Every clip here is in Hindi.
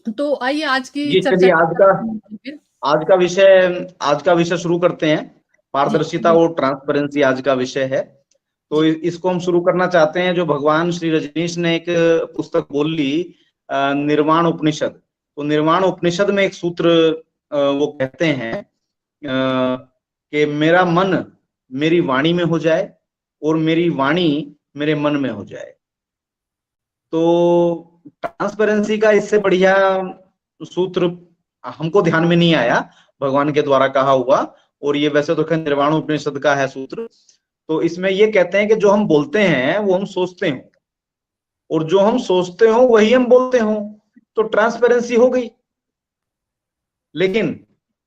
तो आइए आज की जी चर्चा चलिए फिर। आज का विषय शुरू करते हैं। जी पारदर्शिता बिल्कुल। और ट्रांसपेरेंसी आज का विषय है। तो जी इसको हम शुरू करना चाहते हैं। जो भगवान श्री रजनीश ने एक पुस्तक बोल ली, निर्वाण उपनिषद। तो निर्वाण उपनिषद में एक सूत्र वो कहते हैं कि मेरा मन मेरी वाणी में हो जाए और मेरी वाणी मेरे मन में हो जाए। तो ट्रांसपेरेंसी का इससे बढ़िया सूत्र हमको ध्यान में नहीं आया, भगवान के द्वारा कहा हुआ। और ये वैसे तो खैर निर्वाण उपनिषद का है सूत्र। तो इसमें ये कहते हैं कि जो हम बोलते हैं वो हम सोचते हो, और जो हम सोचते हो वही हम बोलते हो। तो ट्रांसपेरेंसी हो गई। लेकिन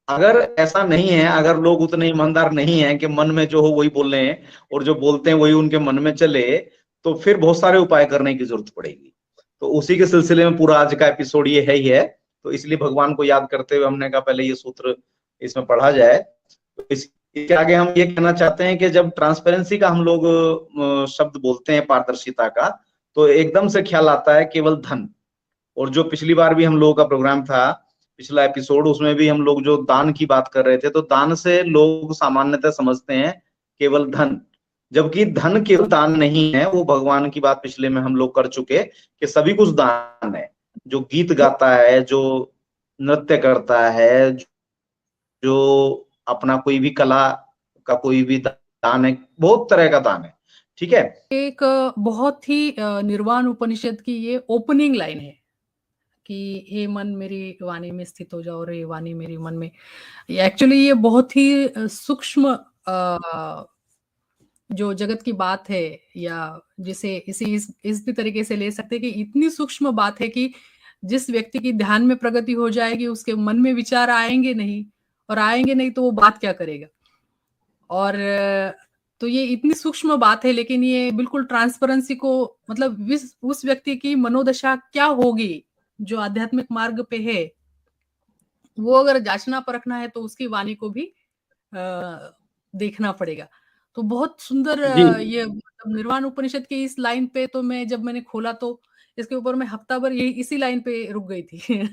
अगर ऐसा नहीं है, अगर लोग उतने ईमानदार नहीं है कि मन में जो हो वही बोल रहे हैं और जो बोलते हैं वही उनके मन में चले, तो फिर बहुत सारे उपाय करने की जरूरत पड़ेगी। तो उसी के सिलसिले में पूरा आज का एपिसोड ये है ही है। तो इसलिए भगवान को याद करते हुए हमने कहा पहले ये सूत्र इसमें पढ़ा जाए। तो इसके आगे हम ये कहना चाहते हैं कि जब ट्रांसपेरेंसी का हम लोग शब्द बोलते हैं, पारदर्शिता का, तो एकदम से ख्याल आता है केवल धन। और जो पिछली बार भी हम लोगों का प्रोग्राम था, पिछला एपिसोड, उसमें भी हम लोग जो दान की बात कर रहे थे, तो दान से लोग सामान्यतः समझते हैं केवल धन, जबकि धन केवल दान नहीं है। वो भगवान की बात पिछले में हम लोग कर चुके कि सभी कुछ दान है। जो गीत गाता है, जो नृत्य करता है, जो अपना कोई भी कला का कोई भी दान है, बहुत तरह का दान है। ठीक है। एक बहुत ही निर्वाण उपनिषद की ये ओपनिंग लाइन है कि हे मन मेरी वाणी में स्थित हो जाओ, रे वाणी मेरी मन में। एक्चुअली ये बहुत ही सूक्ष्म जो जगत की बात है, या जिसे इस भी तरीके से ले सकते हैं कि इतनी सूक्ष्म बात है कि जिस व्यक्ति की ध्यान में प्रगति हो जाएगी उसके मन में विचार आएंगे नहीं, और आएंगे नहीं तो वो बात क्या करेगा। और तो ये इतनी सूक्ष्म बात है, लेकिन ये बिल्कुल ट्रांसपेरेंसी को, मतलब उस व्यक्ति की मनोदशा क्या होगी जो आध्यात्मिक मार्ग पे है, वो अगर जांचना परखना है तो उसकी वाणी को भी देखना पड़ेगा। तो बहुत सुंदर जी ये मतलब निर्वाण उपनिषद की इस लाइन पे तो मैं जब मैंने खोला तो इसके ऊपर मैं हफ्ता भर यही इसी लाइन पे रुक गई थी।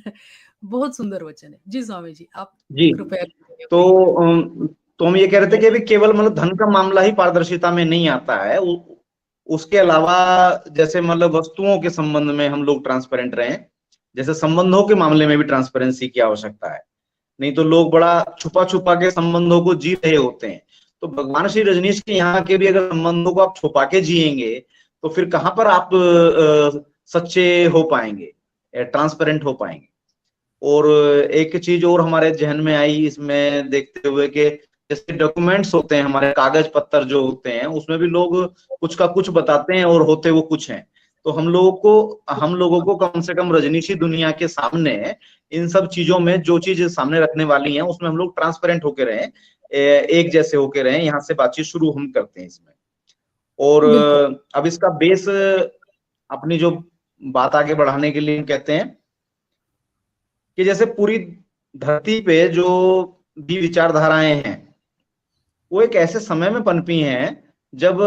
बहुत सुंदर वचन है जी। स्वामी जी आप जी। कृपया तो कहिए। तो हम ये कह रहे थे कि अभी केवल मतलब धन का मामला ही पारदर्शिता में नहीं आता है। उसके अलावा जैसे मतलब वस्तुओं के संबंध में हम लोग ट्रांसपेरेंट रहें, जैसे संबंधों के मामले में भी ट्रांसपेरेंसी की आवश्यकता है। नहीं तो लोग बड़ा छुपा छुपा के संबंधों को जी रहे होते हैं। तो भगवान श्री रजनीश के यहाँ के भी अगर संबंधों को आप छुपा के जिएंगे, तो फिर कहां पर आप सच्चे हो पाएंगे, ट्रांसपेरेंट हो पाएंगे। और एक चीज और हमारे जहन में आई इसमें देखते हुए कि जैसे डॉक्यूमेंट्स होते हैं, हमारे कागज पत्तर जो होते हैं, उसमें भी लोग कुछ का कुछ बताते हैं और होते वो कुछ हैं। तो हम लोगों को कम से कम रजनीशी दुनिया के सामने इन सब चीजों में जो चीज सामने रखने वाली है उसमें हम लोग ट्रांसपेरेंट होके रहें, एक जैसे होके रहें। यहाँ से बातचीत शुरू हम करते हैं इसमें। और बिल्कुल। अब इसका बेस, अपनी जो बात आगे बढ़ाने के लिए हम कहते हैं कि जैसे पूरी धरती पे जो भी विचारधाराएं हैं, वो एक ऐसे समय में पनपी हैं जब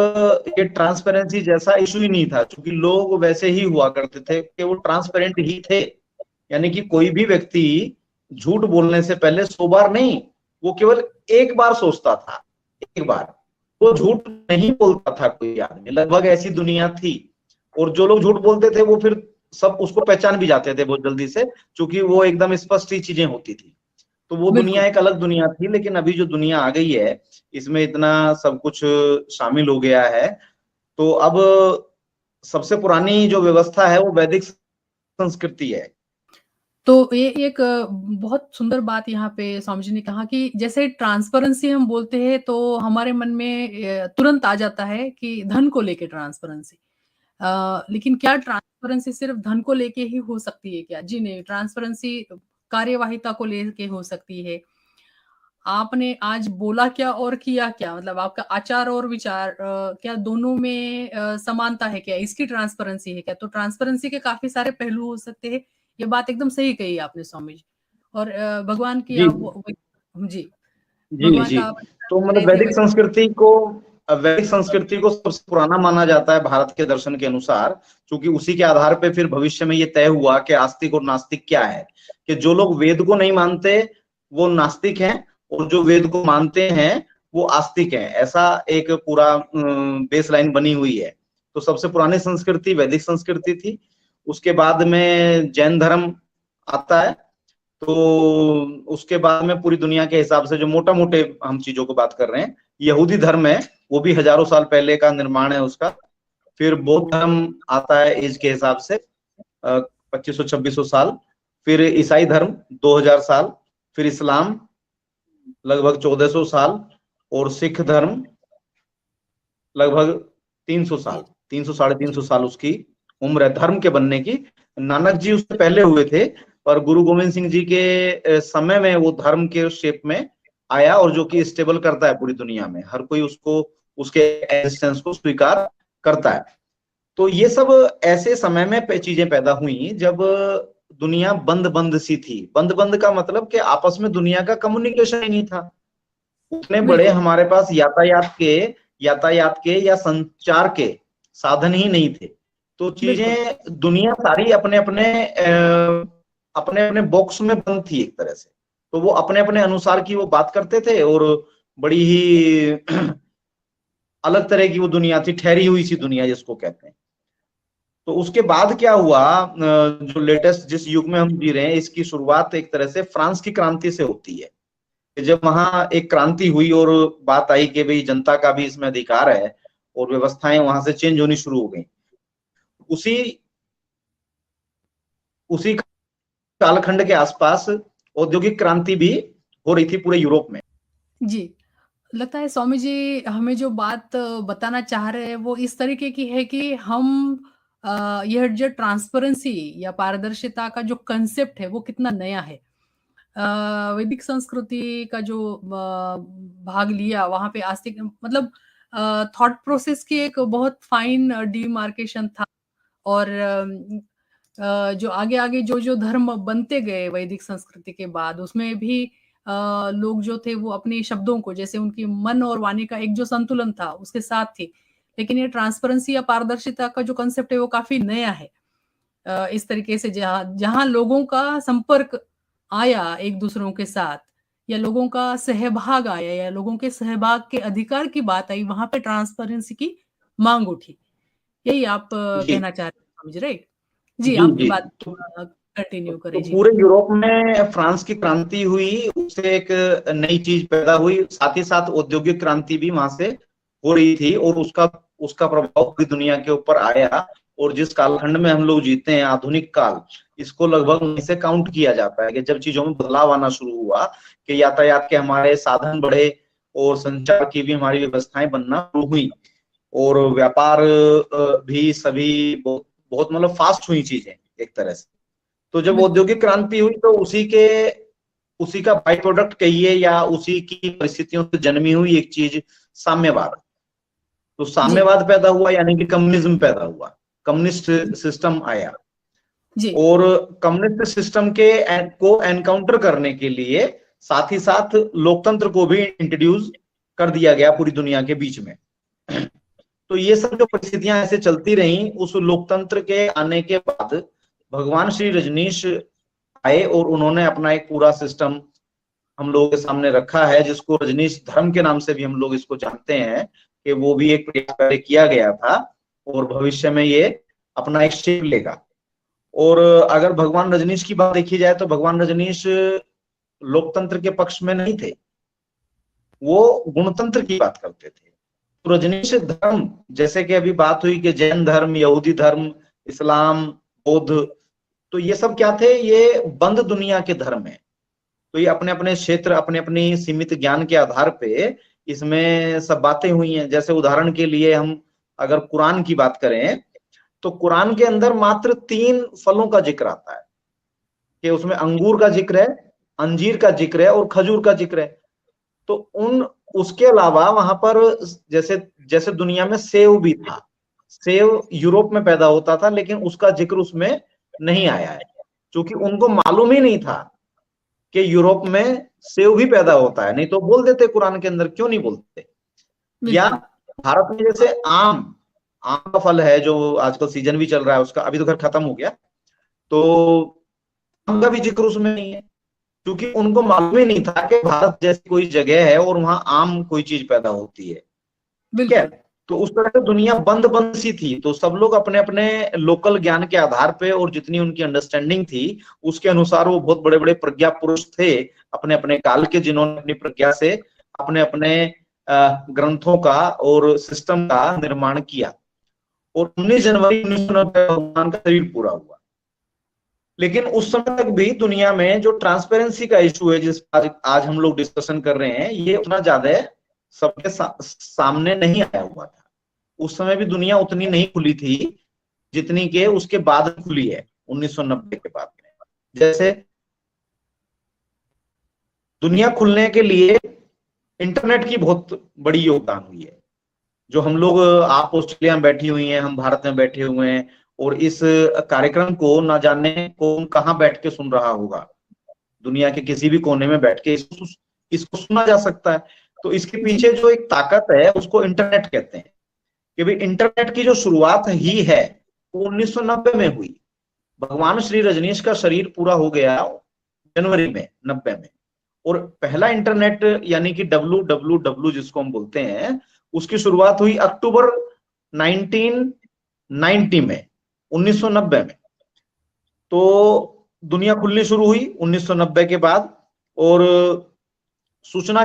ये ट्रांसपेरेंसी जैसा इशू ही नहीं था, क्योंकि लोग वैसे ही हुआ करते थे कि वो ट्रांसपेरेंट ही थे। यानी कि कोई भी व्यक्ति झूठ बोलने से पहले 100 बार नहीं, वो केवल एक बार सोचता था। एक बार वो झूठ नहीं बोलता था कोई आदमी, लगभग ऐसी दुनिया थी। और जो लोग झूठ बोलते थे वो फिर सब उसको पहचान भी जाते थे बहुत जल्दी से, क्योंकि वो एकदम स्पष्ट ही चीजें होती थी। तो वो दुनिया बिल्कुल। एक अलग दुनिया थी। लेकिन अभी जो दुनिया आ गई है, इसमें इतना सब कुछ शामिल हो गया है। तो अब सबसे पुरानी जो व्यवस्था है वो वैदिक संस्कृति है। तो ये एक बहुत सुंदर बात यहाँ पे स्वामी जी ने कहा कि जैसे ट्रांसपेरेंसी हम बोलते हैं तो हमारे मन में तुरंत आ जाता है कि धन को लेके ट्रांसपेरेंसी। लेकिन क्या ट्रांसपेरेंसी सिर्फ धन को लेके ही हो सकती है क्या? जी नहीं, ट्रांसपेरेंसी कार्यवाहिता को लेके हो सकती है। आपने आज बोला क्या और किया क्या, मतलब आपका आचार और विचार क्या दोनों में समानता है क्या, इसकी ट्रांसपेरेंसी है क्या? तो ट्रांसपेरेंसी के काफी सारे पहलू हो सकते हैं। ये बात एकदम सही कही आपने स्वामी जी। और भगवान की जी आप जी जी भगवान जी। का आप तो कर मतलब रहे थे वैदिक संस्कृति को वैदिक संस्कृति को सबसे पुराना माना जाता है भारत के दर्शन के अनुसार, क्योंकि उसी के आधार पे फिर भविष्य में ये तय हुआ कि आस्तिक और नास्तिक क्या है, कि जो लोग वेद को नहीं मानते वो नास्तिक हैं और जो वेद को मानते हैं वो आस्तिक हैं। ऐसा एक पूरा बेस लाइन बनी हुई है। तो सबसे पुरानी संस्कृति वैदिक संस्कृति थी, उसके बाद में जैन धर्म आता है, तो उसके बाद में पूरी दुनिया के हिसाब से जो मोटा मोटे हम चीजों को बात कर रहे हैं, यहूदी धर्म है, वो भी हजारों साल पहले का निर्माण है उसका। फिर बौद्ध धर्म आता है एज के हिसाब से 2500-2600 साल। फिर ईसाई धर्म 2000 साल। फिर इस्लाम लगभग 1400 साल। और सिख धर्म लगभग 300 साल, 300-350 साल उसकी उम्र है धर्म के बनने की। नानक जी उससे पहले हुए थे, पर गुरु गोविंद सिंह जी के समय में वो धर्म के शेप में आया, और जो कि स्टेबल करता है पूरी दुनिया में, हर कोई उसको उसके एग्जिस्टेंस को स्वीकार करता है। तो ये सब ऐसे समय में चीजें पैदा हुई जब दुनिया बंद बंद सी थी। बंद बंद का मतलब कि आपस में दुनिया का कम्युनिकेशन ही नहीं था, उतने बड़े हमारे पास यातायात के या संचार के साधन ही नहीं थे। तो चीजें दुनिया सारी अपने अपने बॉक्स में बंद थी एक तरह से। तो वो अपने अपने अनुसार की वो बात करते थे, और बड़ी ही अलग तरह की वो दुनिया थी, ठहरी हुई सी दुनिया जिसको कहते हैं। तो उसके बाद क्या हुआ, जो लेटेस्ट जिस युग में हम जी रहे हैं, इसकी शुरुआत एक तरह से फ्रांस की क्रांति से होती है। जब वहां एक क्रांति हुई और बात आई कि भाई जनता का भी इसमें अधिकार है, और व्यवस्थाएं वहां से चेंज होनी शुरू हो गई। उसी कालखंड के आसपास औद्योगिक क्रांति भी हो रही थी पूरे यूरोप में। जी, लगता है स्वामी जी हमें जो बात बताना चाह रहे हैं वो इस तरीके की है कि हम यह जो ट्रांसपेरेंसी या पारदर्शिता का जो कंसेप्ट है वो कितना नया है। वैदिक संस्कृति का जो भाग लिया वहां पे आस्तिक मतलब थॉट प्रोसेस की एक बहुत फाइन डिमार्केशन था। और जो आगे आगे जो धर्म बनते गए वैदिक संस्कृति के बाद, उसमें भी लोग जो थे वो अपने शब्दों को, जैसे उनकी मन और वाणी का एक जो संतुलन था उसके साथ थी। लेकिन ये ट्रांसपेरेंसी या पारदर्शिता का जो कंसेप्ट है वो काफी नया है। इस तरीके से जहां जहां लोगों का संपर्क आया एक दूसरों के साथ, या लोगों का सहभाग आया, या लोगों के सहभाग के अधिकार की बात आई, वहां पे ट्रांसपेरेंसी की मांग उठी। यही आप कहना चाह रहे हैं समझ रहे? जी, आपकी बात कंटिन्यू करें। तो पूरे यूरोप में फ्रांस की क्रांति हुई, उससे एक नई चीज पैदा हुई, साथ ही साथ औद्योगिक क्रांति भी वहां से हो रही थी, और उसका प्रभाव पूरी दुनिया के ऊपर आया। और जिस कालखंड में हम लोग जीते हैं, आधुनिक काल, इसको लगभग वहीं से काउंट किया जाता है कि जब चीजों में बदलाव आना शुरू हुआ, कि यातायात के हमारे साधन बढ़े और संचार की भी हमारी व्यवस्थाएं बनना शुरू हुई, और व्यापार भी सभी बहुत मतलब फास्ट हुई चीजें एक तरह से। तो जब औद्योगिक क्रांति हुई तो उसी का बाई प्रोडक्ट कहिए या उसी की परिस्थितियों से जन्मी हुई एक चीज साम्यवाद। तो साम्यवाद पैदा हुआ, यानी कि कम्युनिज्म पैदा हुआ, कम्युनिस्ट सिस्टम आया। और कम्युनिस्ट सिस्टम को एनकाउंटर करने के लिए साथ ही साथ लोकतंत्र को भी इंट्रोड्यूस कर दिया गया पूरी दुनिया के बीच में। तो ये सब जो परिस्थितियां ऐसे चलती रहीं, उस लोकतंत्र के आने के बाद भगवान श्री रजनीश आए, और उन्होंने अपना एक पूरा सिस्टम हम लोगों के सामने रखा है, जिसको रजनीश धर्म के नाम से भी हम लोग इसको जानते हैं, कि वो भी एक प्रयास पहले किया गया था, और भविष्य में ये अपना एक शेप लेगा। और अगर भगवान रजनीश की बात देखी जाए तो भगवान रजनीश लोकतंत्र के पक्ष में नहीं थे, वो गुणतंत्र की बात करते थे। तो रजनीश धर्म, जैसे कि अभी बात हुई कि जैन धर्म, यहूदी धर्म, इस्लाम, बौद्ध, तो ये सब क्या थे, ये बंद दुनिया के धर्म है। तो ये अपने अपने क्षेत्र, अपने अपनी सीमित ज्ञान के आधार पे इसमें सब बातें हुई हैं। जैसे उदाहरण के लिए हम अगर कुरान की बात करें, तो कुरान के अंदर मात्र 3 फलों का जिक्र आता है, कि उसमें अंगूर का जिक्र है, अंजीर का जिक्र है, और खजूर का जिक्र है। तो उसके अलावा वहां पर जैसे दुनिया में सेव भी था, सेव यूरोप में पैदा होता था, लेकिन उसका जिक्र उसमें नहीं आया है, क्योंकि उनको मालूम ही नहीं था कि यूरोप में सेव भी पैदा होता है। नहीं तो बोल देते कुरान के अंदर, क्यों नहीं बोलते। या भारत में जैसे आम आम का फल है जो आजकल सीजन भी चल रहा है उसका, अभी तो खैर खत्म हो गया, तो आम का भी जिक्र उसमें नहीं है, क्योंकि उनको मालूम ही नहीं था कि भारत जैसी कोई जगह है और वहां आम कोई चीज पैदा होती है। ठीक है, बिल्कुल। तो उस तरह से दुनिया बंद बंद सी थी, तो सब लोग अपने अपने लोकल ज्ञान के आधार पे और जितनी उनकी अंडरस्टैंडिंग थी उसके अनुसार वो बहुत बड़े बड़े प्रज्ञा पुरुष थे अपने अपने काल के, जिन्होंने अपनी प्रज्ञा से अपने अपने ग्रंथों का और सिस्टम का निर्माण किया। और 19 जनवरी 1990 भगवान का शरीर पूरा हुआ। लेकिन उस समय तक भी दुनिया में जो ट्रांसपेरेंसी का इशू है, जिस आज हम लोग डिस्कशन कर रहे हैं, ये उतना ज्यादा सबके सामने नहीं आया हुआ था। उस समय भी दुनिया उतनी नहीं खुली थी जितनी के उसके बाद खुली है 1990 के बाद में। जैसे दुनिया खुलने के लिए इंटरनेट की बहुत बड़ी योगदान हुई है। जो हम लोग, आप ऑस्ट्रेलिया में बैठी हुई हैं, हम भारत में बैठे हुए हैं, और इस कार्यक्रम को ना जाने कौन कहाँ बैठ के सुन रहा होगा, दुनिया के किसी भी कोने में बैठ के इसको सुना जा सकता है। तो इसके पीछे जो एक ताकत है उसको इंटरनेट कहते हैं। कि भाई इंटरनेट की जो शुरुआत ही है वो 1990 में हुई। भगवान श्री रजनीश का शरीर पूरा हो गया जनवरी में 90 में, और पहला इंटरनेट यानी कि WWW जिसको हम बोलते हैं, उसकी शुरुआत हुई अक्टूबर 1990 में, 1990 में। तो दुनिया खुलनी शुरू हुई 1990 के बाद। और सूचना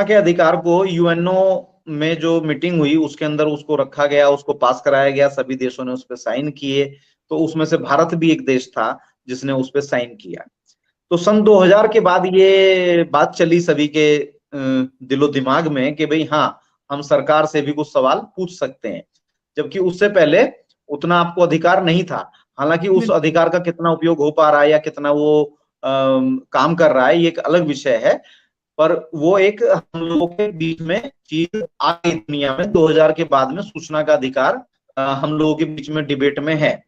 के अधिकार को यूएनओ में जो मीटिंग हुई उसके अंदर उसको रखा गया, उसको पास कराया गया, सभी देशों ने उस पर साइन किए। तो उसमें से भारत भी एक देश था जिसने उस पर साइन किया। तो सन 2000 के बाद ये बात चली सभी के दिलो दिमाग में कि भाई हाँ, हम सरकार से भी कुछ सवाल पूछ सकते हैं, जबकि उससे पहले उतना आपको अधिकार नहीं था। हालांकि उस अधिकार का कितना उपयोग हो पा रहा है या कितना वो काम कर रहा है ये एक अलग विषय है, पर वो एक हम लोगों के बीच में चीज आ गई दुनिया में 2000 के बाद में। सूचना का अधिकार हम लोगों के बीच में डिबेट में है,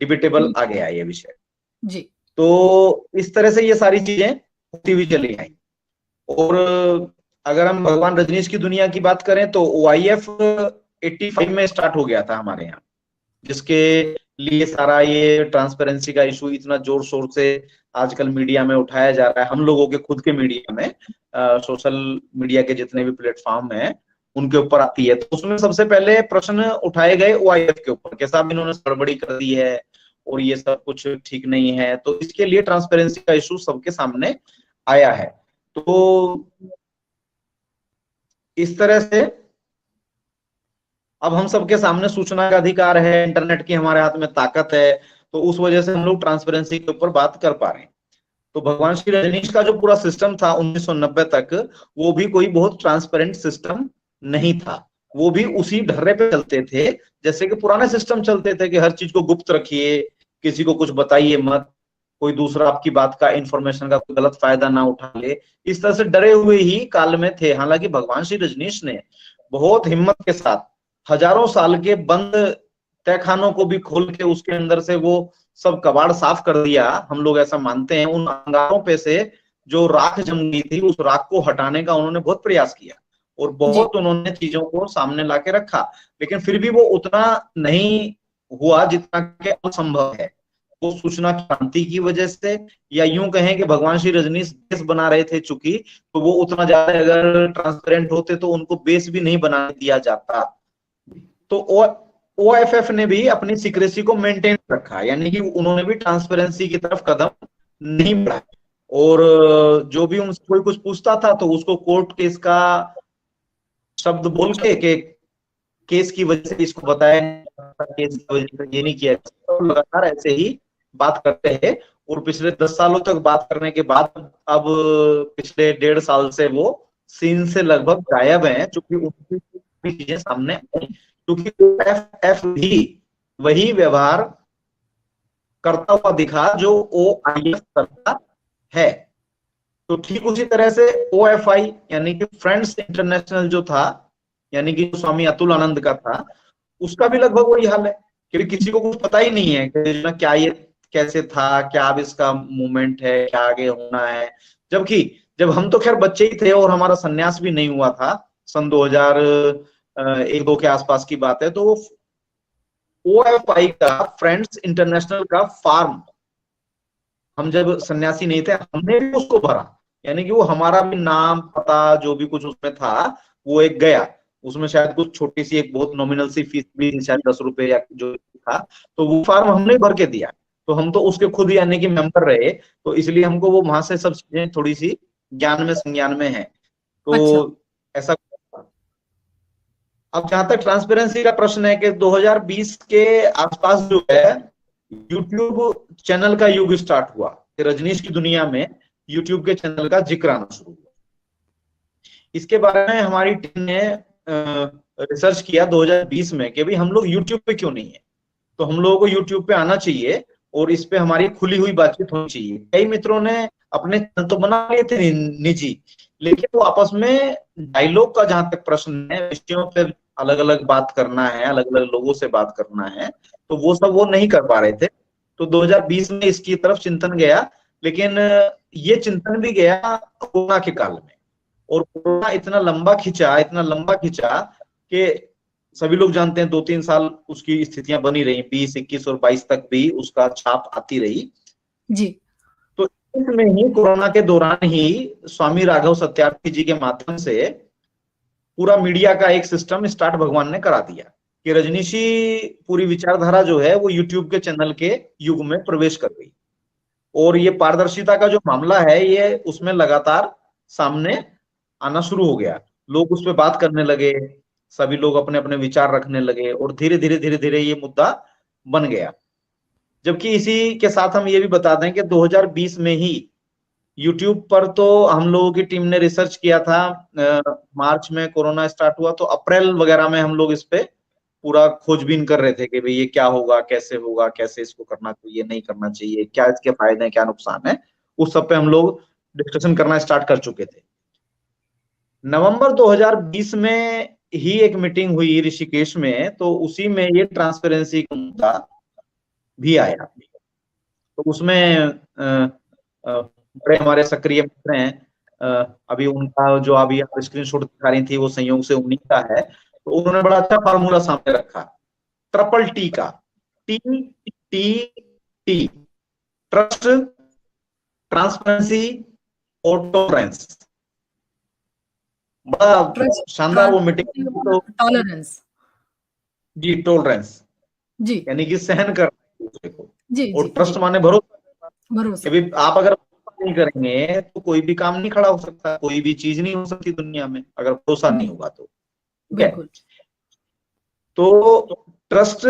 डिबेटेबल आ गया ये विषय जी। तो इस तरह से ये सारी चीजें होती हुई चली आई। और अगर हम भगवान रजनीश की दुनिया की बात करें तो OIF 85 में स्टार्ट हो गया था हमारे यहाँ, जिसके लिए सारा ये ट्रांसपेरेंसी का इशू इतना जोर शोर से आजकल मीडिया में उठाया जा रहा है, हम लोगों के खुद के मीडिया में, सोशल मीडिया के जितने भी प्लेटफॉर्म हैं उनके ऊपर आती है। तो उसमें सबसे पहले प्रश्न उठाए गए OIF के ऊपर, कैसा इन्होंने गड़बड़ी कर दी है और ये सब कुछ ठीक नहीं है। तो इसके लिए ट्रांसपेरेंसी का इशू सबके सामने आया है। तो इस तरह से अब हम सबके सामने सूचना का अधिकार है, इंटरनेट की हमारे हाथ में ताकत है, तो उस वजह से हम लोग ट्रांसपेरेंसी के ऊपर बात कर पा रहे हैं। तो भगवान श्री रजनीश का जो पूरा सिस्टम था 1990 तक, वो भी कोई बहुत ट्रांसपेरेंट सिस्टम नहीं था। वो भी उसी ढर्रे पे चलते थे जैसे कि पुराने सिस्टम चलते थे, कि हर चीज को गुप्त रखिए, किसी को कुछ बताइए मत, कोई दूसरा आपकी बात का, इंफॉर्मेशन का कोई गलत फायदा ना उठा ले। इस तरह से डरे हुए ही काल में थे। हालांकि भगवान श्री रजनीश ने बहुत हिम्मत के साथ हजारों साल के बंद तहखानों को भी खोल के उसके अंदर से वो सब कबाड़ साफ कर दिया। हम लोग ऐसा मानते हैं, उन अंगारों पे से जो राख जम गई थी उस राख को हटाने का उन्होंने बहुत प्रयास किया और बहुत उन्होंने चीजों को सामने लाके रखा, लेकिन फिर भी वो उतना नहीं हुआ जितना कि असंभव है। वो सूचना क्रांति की वजह से, या यूं कहें कि भगवान श्री रजनीश बेस बना रहे थे चूंकि, तो वो उतना ज्यादा अगर ट्रांसपेरेंट होते तो उनको बेस भी नहीं बनाने दिया जाता। तो OFF ने भी अपनी सीक्रेसी को मेंटेन रखा, यानी कि उन्होंने भी ट्रांसपेरेंसी की तरफ कदम नहीं बढ़ाया। और जो भी उनसे कोई कुछ पूछता था तो उसको कोर्ट केस का शब्द बोल के केस की वजह से इसको बताया, केस की वजह से ये नहीं किया। तो लगातार ऐसे ही बात करते हैं और पिछले 10 सालों तक बात करने के बाद अब पिछले 1.5 साल से वो सीन से लगभग गायब हैं, चूंकि उनकी चीजें सामने आई, क्योंकि OFF भी वही व्यवहार करता हुआ दिखा जो OIF करता है। तो ठीक उसी तरह से OFI यानी कि फ्रेंड्स इंटरनेशनल जो था, यानी कि स्वामी अतुल आनंद का था, उसका भी लगभग वही हाल है कि किसी को कुछ पता ही नहीं है कि क्या ये कैसे था, क्या अब इसका मूवमेंट है, क्या आगे होना है। जबकि जब हम तो खैर बच्चे ही थे और हमारा संन्यास भी नहीं हुआ था, सन 2001-2 के आसपास की बात है। तो OFI का, फ्रेंड्स इंटरनेशनल का फॉर्म, हम जब सन्यासी नहीं थे हमने भी उसको भरा, यानी कि वो हमारा भी नाम पता जो भी कुछ उसमें था वो एक गया। उसमें शायद कुछ छोटी सी एक बहुत नॉमिनल सी फीस भी शायद 10 रुपए या जो था, तो वो फॉर्म हमने भर के दिया। तो हम तो उसके खुद यानी कि मेंबर रहे, तो इसलिए हमको वो वहां से सब चीजें थोड़ी सी ज्ञान में संज्ञान में है। अच्छा। तो ऐसा। अब जहां तक ट्रांसपेरेंसी का प्रश्न है कि 2020 के आसपास जो है यूट्यूब चैनल का युग स्टार्ट हुआ, कि रजनीश की दुनिया में यूट्यूब के चैनल का जिक्र आना शुरू हुआ। इसके बारे में हमारी टीम ने रिसर्च किया 2020 में कि भाई हम लोग यूट्यूब पे क्यों नहीं है, तो हम लोगों को यूट्यूब पे आना चाहिए और इस पे हमारी खुली हुई बातचीत होनी चाहिए। कई मित्रों ने अपने चैनल तो बना लिए थे निजी, लेकिन वो आपस में डायलॉग का जहां तक प्रश्न है, विषयों पे अलग अलग बात करना है, अलग अलग लोगों से बात करना है, तो वो सब वो नहीं कर पा रहे थे। तो 2020 में इसकी तरफ चिंतन गया, लेकिन ये चिंतन भी गया कोरोना के काल में। और कोरोना इतना लंबा खिंचा, इतना लंबा खिंचा कि सभी लोग जानते हैं 2-3 साल उसकी स्थितियां बनी रही, 20, 21 और 22 तक भी उसका छाप आती रही। जी। तो इसमें ही कोरोना के दौरान ही स्वामी राघव सत्यार्थी जी के माध्यम से पूरा मीडिया का एक सिस्टम स्टार्ट भगवान ने करा दिया कि रजनीशी पूरी विचारधारा जो है वो यूट्यूब के चैनल के युग में प्रवेश कर गई। और ये पारदर्शिता का जो मामला है ये उसमें लगातार सामने आना शुरू हो गया। लोग उस पर बात करने लगे, सभी लोग अपने अपने विचार रखने लगे और धीरे धीरे ये मुद्दा बन गया। जबकि इसी के साथ हम ये भी बता दें कि 2020 में ही यूट्यूब पर तो हम लोगों की टीम ने रिसर्च किया था। मार्च में कोरोना स्टार्ट हुआ तो अप्रैल वगैरह में हम लोग इस पे पूरा खोजबीन कर रहे थे कि भाई ये क्या होगा, कैसे इसको करना चाहिए, नहीं करना चाहिए, क्या इसके फायदे हैं, क्या नुकसान है, उस सब पे हम लोग डिस्कशन करना स्टार्ट कर चुके थे। नवंबर 2020 में ही एक मीटिंग हुई ऋषिकेश में, तो उसी में ये ट्रांसपेरेंसी का मुद्दा भी आया। तो उसमें बड़े हमारे सक्रिय मित्र हैं, अभी उनका जो अभी आप स्क्रीनशॉट दिखा रही थी वो संयोग से उन्हीं का है। तो उन्होंने बड़ा अच्छा फार्मूला सामने रखा, ट्रिपल टी का, T T T, trust, transparency और टॉलरेंस। बड़ा ट्रस्ट, शानदार वो मीटिंग। तो टॉलरेंस। जी, टॉलरेंस जी यानी कि सहन करना दूसरे को, जी और जी ट्रस्ट जी। माने भरोसा। भरोसा। कि आप अगर भरोसा नहीं करेंगे तो कोई भी काम नहीं खड़ा हो सकता, कोई भी चीज नहीं हो सकती दुनिया में अगर भरोसा नहीं होगा तो। ठीक है, बिल्कुल। तो ट्रस्ट,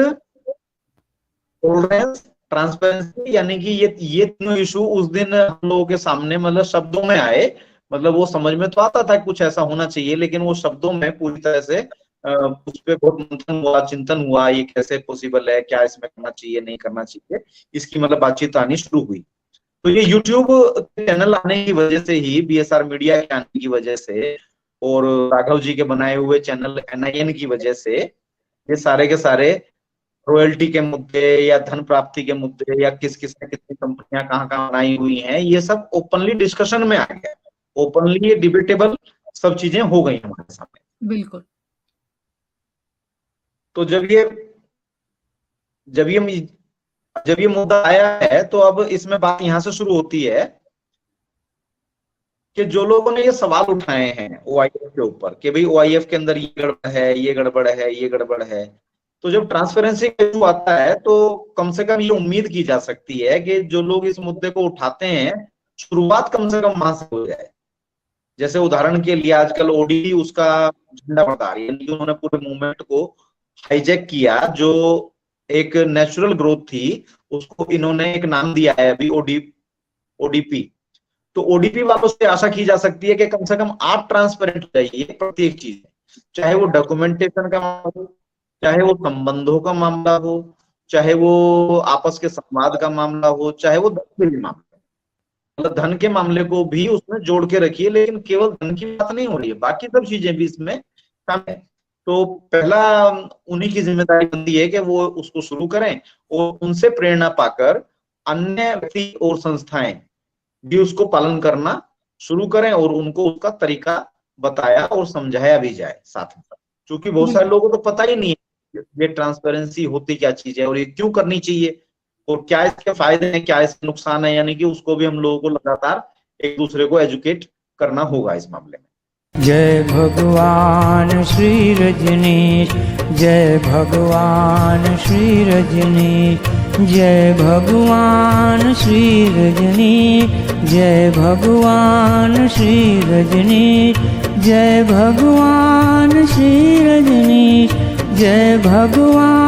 टॉलरेंस, ट्रांसपेरेंसी, यानी कि ये तीनों इशू उस दिन हम लोगों के सामने मतलब शब्दों में आए। मतलब वो समझ में तो आता था कि कुछ ऐसा होना चाहिए, लेकिन वो शब्दों में पूरी तरह से उस पर बहुत मंथन हुआ, चिंतन हुआ, ये कैसे पॉसिबल है, क्या इसमें करना चाहिए, नहीं करना चाहिए, इसकी मतलब बातचीत आनी शुरू हुई। तो ये यूट्यूब चैनल आने की वजह से ही, BSR मीडिया के आने की वजह से और राघव जी के बनाए हुए चैनल NIN की वजह से ये सारे के सारे रॉयल्टी के मुद्दे या धन प्राप्ति के मुद्दे या किस किस ने कितनी कंपनियां कहाँ कहाँ बनाई हुई हैं, ये सब ओपनली डिस्कशन में आ गया, ओपनली ये डिबेटेबल सब चीजें हो गई हमारे सामने। बिल्कुल। तो जब ये मुद्दा आया है तो अब इसमें बात यहां से शुरू होती है कि जो लोगों ने ये सवाल उठाए हैं OIF के ऊपर कि भाई OIF के अंदर ये गड़बड़ है, ये गड़बड़ है, ये गड़बड़ है, तो जब ट्रांसपेरेंसी का इशू आता है तो कम से कम ये उम्मीद की जा सकती है कि जो लोग इस मुद्दे को उठाते हैं शुरुआत कम से कम वहां से हो जाए। जैसे उदाहरण के लिए आजकल ODP उसका झंडा बता रही है, उन्होंने पूरे मूवमेंट को हाईजैक किया, जो एक नेचुरल ग्रोथ थी उसको इन्होंने एक नाम दिया है अभी ODP। तो ODP वालों से आशा की जा सकती है कि कम से कम आप ट्रांसपेरेंट हो जाइए प्रत्येक चीज में, चाहे वो डॉक्यूमेंटेशन का मामला हो, चाहे वो संबंधों का मामला हो, चाहे वो आपस के संवाद का मामला हो, चाहे वो धन के मामला, मतलब धन के मामले को भी उसमें जोड़ के रखिए, लेकिन केवल धन की बात नहीं हो रही है, बाकी सब चीजें भी इसमें शामिल है। तो पहला उन्हीं की जिम्मेदारी बनती है कि वो उसको शुरू करें और उनसे प्रेरणा पाकर अन्य व्यक्ति और संस्थाएं भी उसको पालन करना शुरू करें और उनको उसका तरीका बताया और समझाया भी जाए साथ में, क्योंकि बहुत सारे लोगों को तो पता ही नहीं है ये ट्रांसपेरेंसी होती क्या चीज है और ये क्यों करनी चाहिए और क्या इसके फायदे हैं, क्या इसके नुकसान है, यानी कि उसको भी हम लोगों को लगातार एक दूसरे को एजुकेट करना होगा इस मामले में। जय भगवान श्री रजनीश, जय भगवान श्री रजनीश, जय भगवान श्री रजनीश, जय भगवान श्री रजनीश, जय भगवान श्री रजनीश, जय भगवान।